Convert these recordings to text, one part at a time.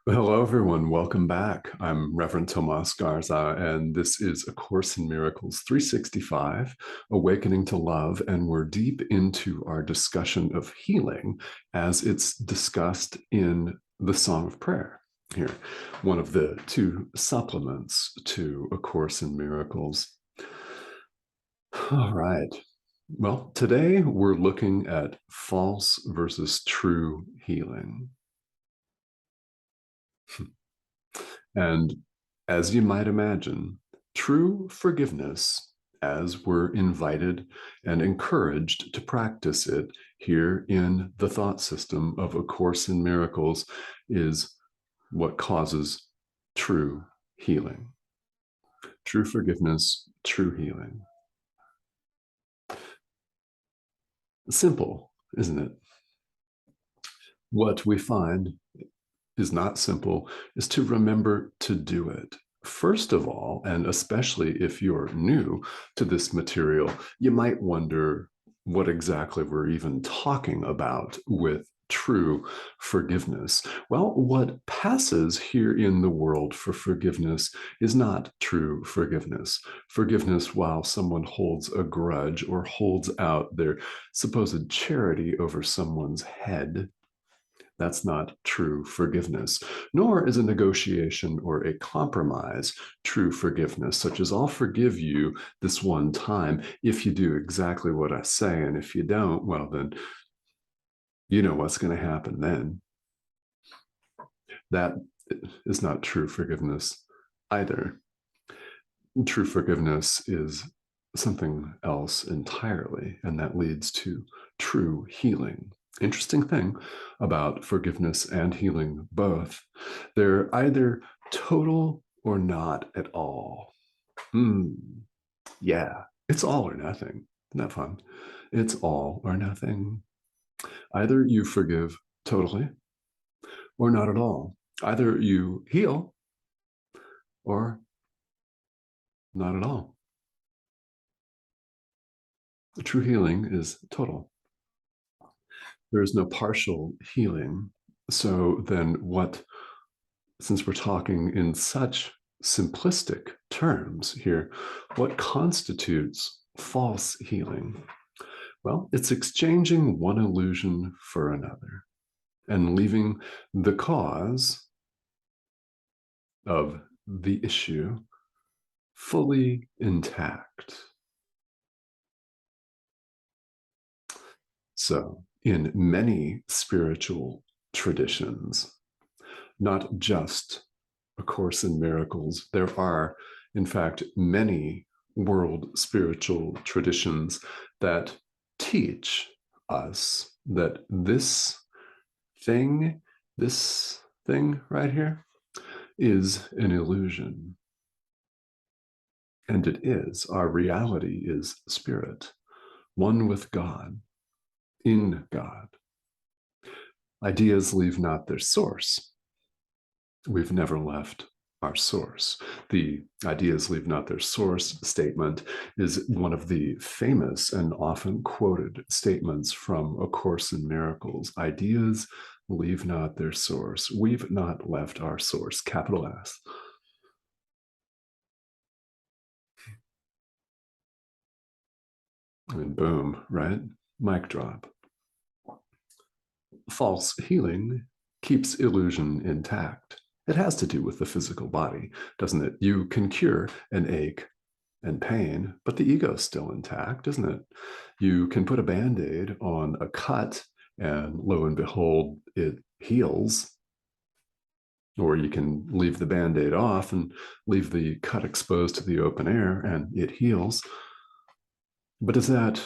Hello, everyone. Welcome back. I'm Reverend Tomas Garza, and this is A Course in Miracles 365, Awakening to Love. And we're deep into our discussion of healing as it's discussed in the Song of Prayer here, one of the two supplements to A Course in Miracles. All right. Well, today we're looking at false versus true healing. And as you might imagine, true forgiveness, as we're invited and encouraged to practice it here in the thought system of A Course in Miracles, is what causes true healing. True forgiveness, true healing. Simple, isn't it? What we find is not simple is to remember to do it. First of all, and especially if you're new to this material, you might wonder what exactly we're even talking about with true forgiveness. Well, what passes here in the world for forgiveness is not true forgiveness. Forgiveness while someone holds a grudge or holds out their supposed charity over someone's head. That's not true forgiveness, nor is a negotiation or a compromise true forgiveness, such as I'll forgive you this one time if you do exactly what I say. And if you don't, well, then you know what's going to happen then. That is not true forgiveness either. True forgiveness is something else entirely, and that leads to true healing. Interesting thing about forgiveness and healing both, they're either total or not at all. Yeah, it's all or nothing. Isn't that fun? It's all or nothing. Either you forgive totally or not at all. Either you heal or not at all. True healing is total. There is no partial healing. So then since we're talking in such simplistic terms here, what constitutes false healing? Well, it's exchanging one illusion for another and leaving the cause of the issue fully intact. So, in many spiritual traditions, not just A Course in Miracles, there are, in fact, many world spiritual traditions that teach us that thing, this thing right here, is an illusion. And it is. Our reality is spirit, one with God, in God. Ideas leave not their source. We've never left our source. The ideas leave not their source statement is one of the famous and often quoted statements from A Course in Miracles. Ideas leave not their source. We've not left our source, capital S. And boom, right? Mic drop. False healing keeps illusion intact. It has to do with the physical body, doesn't it? You can cure an ache and pain, but the ego is still intact, isn't it? You can put a band-aid on a cut and lo and behold, it heals. Or you can leave the band-aid off and leave the cut exposed to the open air and it heals. But does that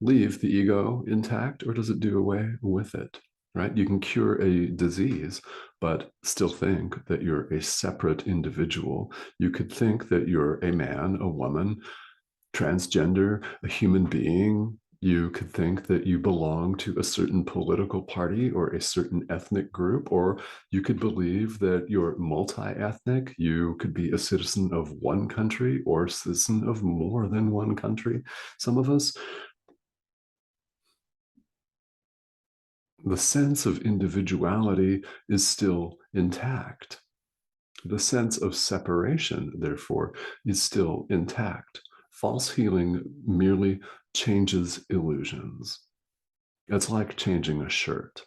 leave the ego intact or does it do away with it? Right? You can cure a disease, but still think that you're a separate individual. You could think that you're a man, a woman, transgender, a human being. You could think that you belong to a certain political party or a certain ethnic group, or you could believe that you're multi-ethnic. You could be a citizen of one country or a citizen of more than one country. Some of us, The sense of individuality is still intact. The sense of separation, therefore, is still intact. False healing merely changes illusions. It's like changing a shirt.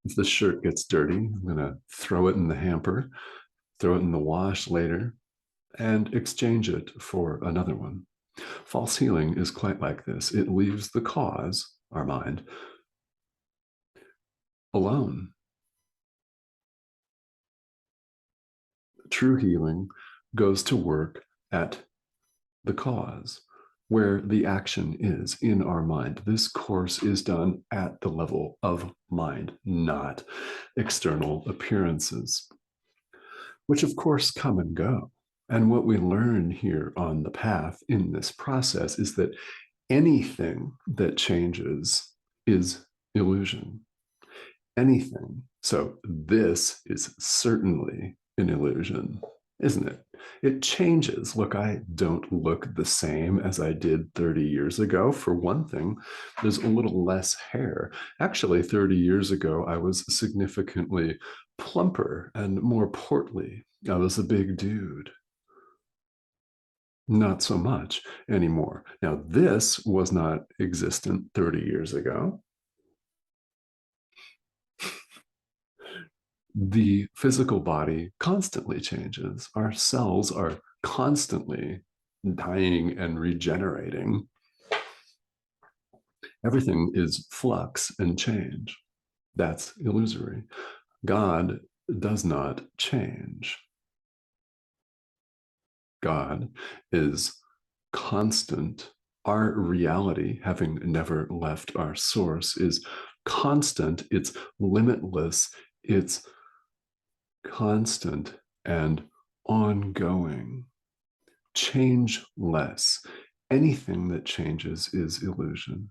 If the shirt gets dirty, I'm going to throw it in the hamper, throw it in the wash later, and exchange it for another one. False healing is quite like this. It leaves the cause, our mind, alone. True healing goes to work at the cause, where the action is in our mind. This course is done at the level of mind, not external appearances, which of course come and go. And what we learn here on the path in this process is that anything that changes is illusion. Anything. So this is certainly an illusion, isn't it? It changes. Look, I don't look the same as I did 30 years ago. For one thing, there's a little less hair. Actually, 30 years ago, I was significantly plumper and more portly. I was a big dude. Not so much anymore. Now, this was not existent 30 years ago. The physical body constantly changes. Our cells are constantly dying and regenerating. Everything is flux and change. That's illusory. God does not change. God is constant. Our reality, having never left our source, is constant, it's limitless, it's constant and ongoing, changeless. Anything that changes is illusion.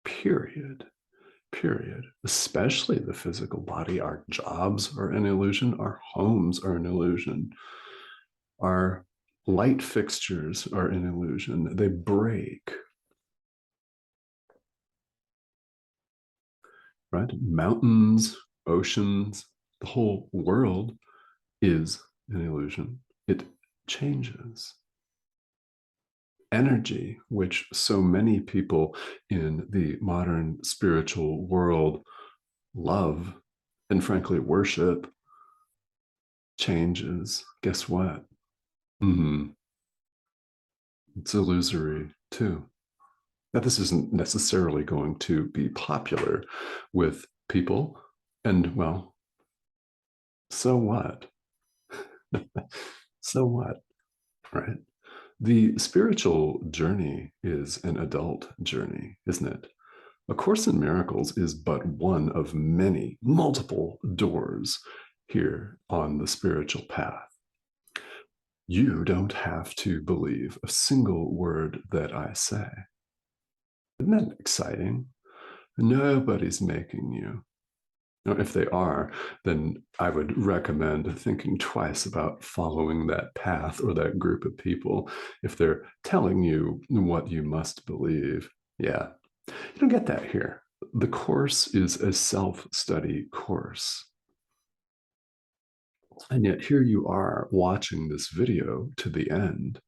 Period. Period. Especially the physical body. Our jobs are an illusion. Our homes are an illusion. Our light fixtures are an illusion. They break. Right? Mountains, oceans, the whole world is an illusion. It changes. Energy, which so many people in the modern spiritual world love and frankly worship, changes. Guess what? It's illusory too. Now, this isn't necessarily going to be popular with people. And well, so what? So what? Right? The spiritual journey is an adult journey, isn't it? A Course in Miracles is but one of many, multiple doors here on the spiritual path. You don't have to believe a single word that I say. Isn't that exciting? Nobody's making you. Now, if they are, then I would recommend thinking twice about following that path or that group of people if they're telling you what you must believe. Yeah, you don't get that here. The course is a self-study course. And yet here you are watching this video to the end.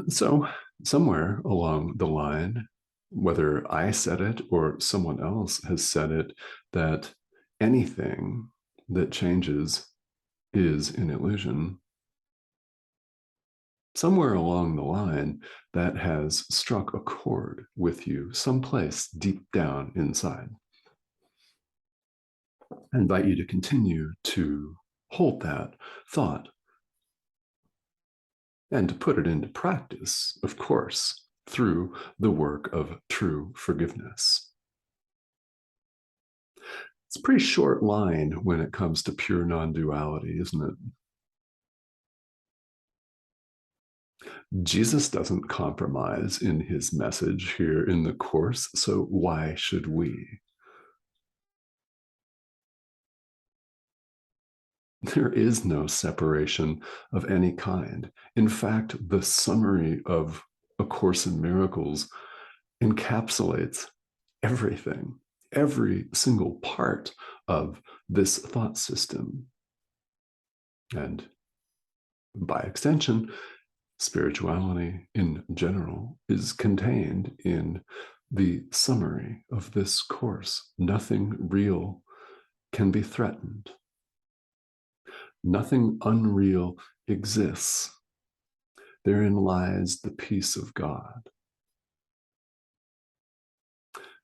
So somewhere along the line, whether I said it or someone else has said it, that anything that changes is an illusion. Somewhere along the line, that has struck a chord with you, someplace deep down inside. I invite you to continue to hold that thought and to put it into practice, of course, through the work of true forgiveness. It's a pretty short line when it comes to pure non-duality, isn't it? Jesus doesn't compromise in his message here in the Course, so why should we? There is no separation of any kind. In fact, the summary of A Course in Miracles encapsulates everything, every single part of this thought system. And by extension, spirituality in general is contained in the summary of this course. Nothing real can be threatened. Nothing unreal exists. Therein lies the peace of God.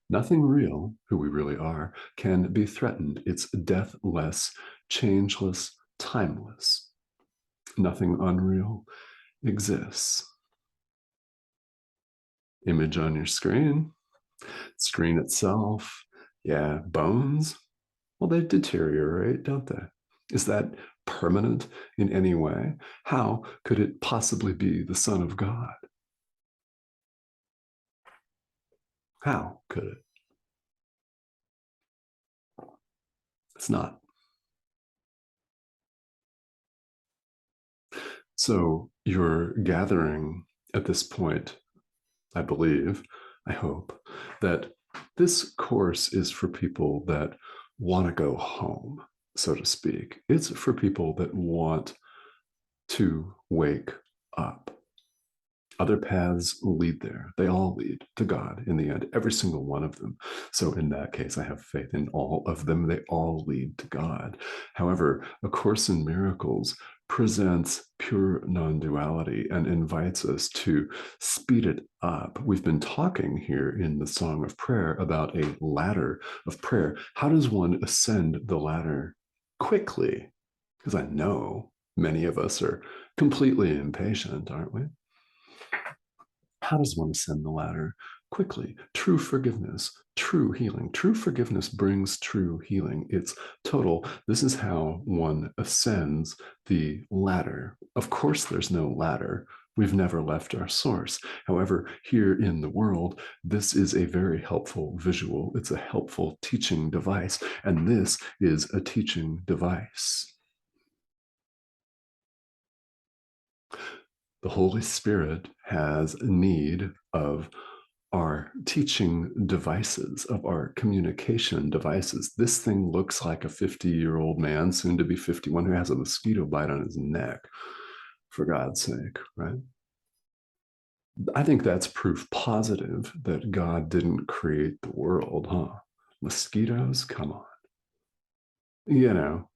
Nothing real, who we really are, can be threatened. It's deathless, changeless, timeless. Nothing unreal exists. Image on your screen itself. Yeah, bones. Well, they deteriorate, don't they? Is that permanent in any way? How could it possibly be the Son of God? How could it? It's not. So you're gathering at this point, I believe, I hope, that this course is for people that want to go home, so to speak. It's for people that want to wake up. Other paths lead there. They all lead to God in the end, every single one of them. So in that case, I have faith in all of them. They all lead to God. However, A Course in Miracles presents pure non-duality and invites us to speed it up. We've been talking here in the Song of Prayer about a ladder of prayer. How does one ascend the ladder quickly? Because I know many of us are completely impatient, aren't we? How does one ascend the ladder quickly? True forgiveness, true healing. True forgiveness brings true healing. It's total. This is how one ascends the ladder. Of course, there's no ladder. We've never left our source. However, here in the world, this is a very helpful visual. It's a helpful teaching device. And this is a teaching device. The Holy Spirit has need of our teaching devices, of our communication devices. This thing looks like a 50-year-old man, soon to be 51, who has a mosquito bite on his neck, for God's sake, right? I think that's proof positive that God didn't create the world, huh? Mosquitoes, come on. You know,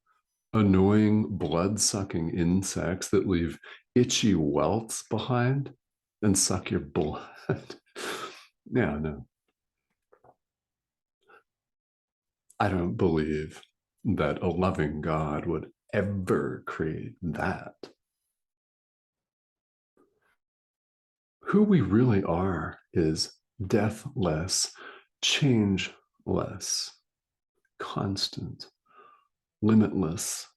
annoying blood-sucking insects that leave itchy welts behind and suck your blood. Yeah, no. I don't believe that a loving God would ever create that. Who we really are is deathless, changeless, constant, limitless.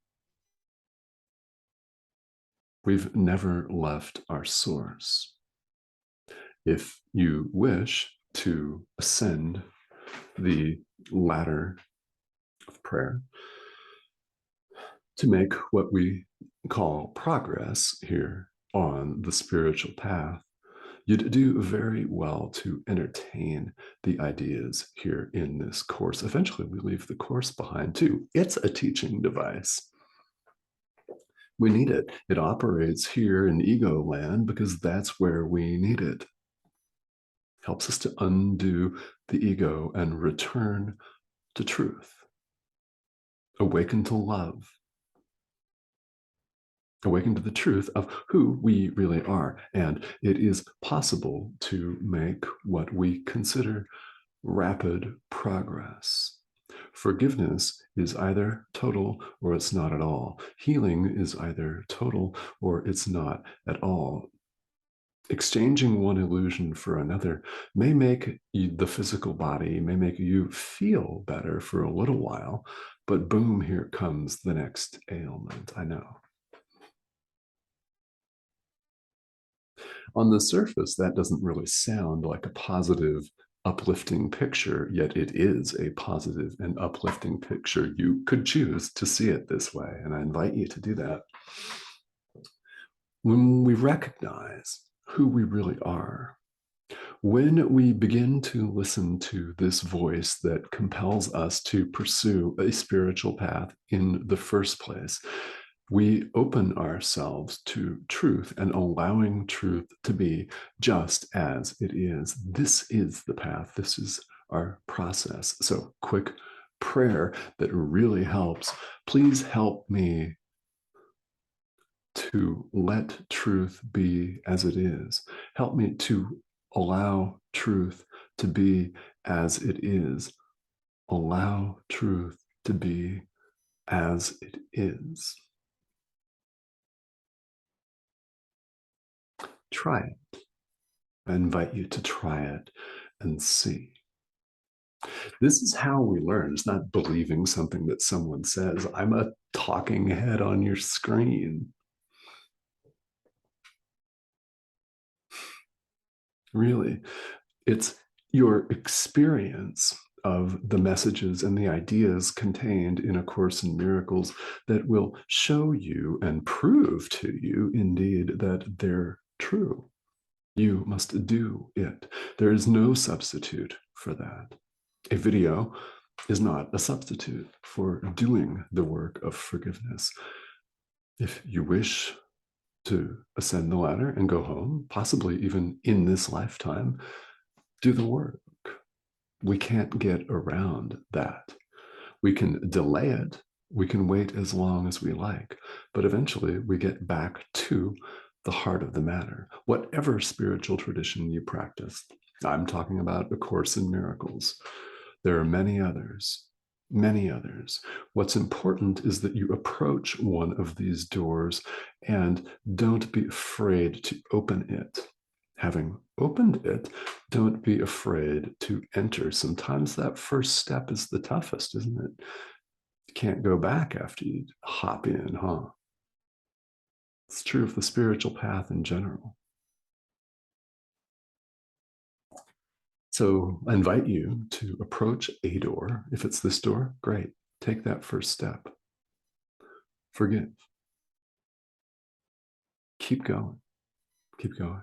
We've never left our source. If you wish to ascend the ladder of prayer, to make what we call progress here on the spiritual path, you'd do very well to entertain the ideas here in this course. Eventually, we leave the course behind too. It's a teaching device. We need it. It operates here in ego land because that's where we need it. Helps us to undo the ego and return to truth. Awaken to love. Awaken to the truth of who we really are. And it is possible to make what we consider rapid progress. Forgiveness is either total or it's not at all. Healing is either total or it's not at all. Exchanging one illusion for another may make the physical body, may make you feel better for a little while, but boom, here comes the next ailment. I know. On the surface, that doesn't really sound like a positive, uplifting picture, yet it is a positive and uplifting picture. You could choose to see it this way, and I invite you to do that. When we recognize who we really are, When we begin to listen to this voice that compels us to pursue a spiritual path in the first place, we open ourselves to truth and allowing truth to be just as it is. This is the path. This is our process. So, quick prayer that really helps. Please help me to let truth be as it is. Help me to allow truth to be as it is. Allow truth to be as it is. Try it. I invite you to try it and see. This is how we learn. It's not believing something that someone says. I'm a talking head on your screen. Really, it's your experience of the messages and the ideas contained in A Course in Miracles that will show you and prove to you, indeed, that they're true. You must do it. There is no substitute for that. A video is not a substitute for doing the work of forgiveness. If you wish to ascend the ladder and go home, possibly even in this lifetime, do the work. We can't get around that. We can delay it. We can wait as long as we like, but eventually we get back to the heart of the matter. Whatever spiritual tradition you practice, I'm talking about A Course in Miracles. There are many others, many others. What's important is that you approach one of these doors and don't be afraid to open it. Having opened it, don't be afraid to enter. Sometimes that first step is the toughest, isn't it? You can't go back after you hop in, huh? It's true of the spiritual path in general. So I invite you to approach a door. If it's this door, great. Take that first step. Forgive. Keep going. Keep going.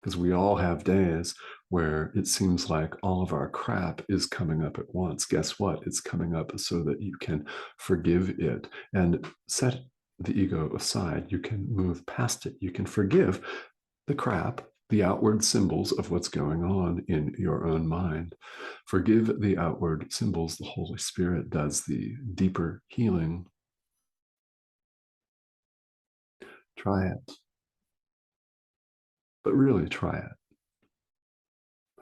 Because we all have days where it seems like all of our crap is coming up at once. Guess what? It's coming up so that you can forgive it and set the ego aside. You can move past it. You can forgive the crap, the outward symbols of what's going on in your own mind. Forgive the outward symbols. The Holy Spirit does the deeper healing. Try it. But really try it.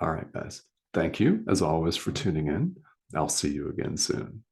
All right, guys. Thank you, as always, for tuning in. I'll see you again soon.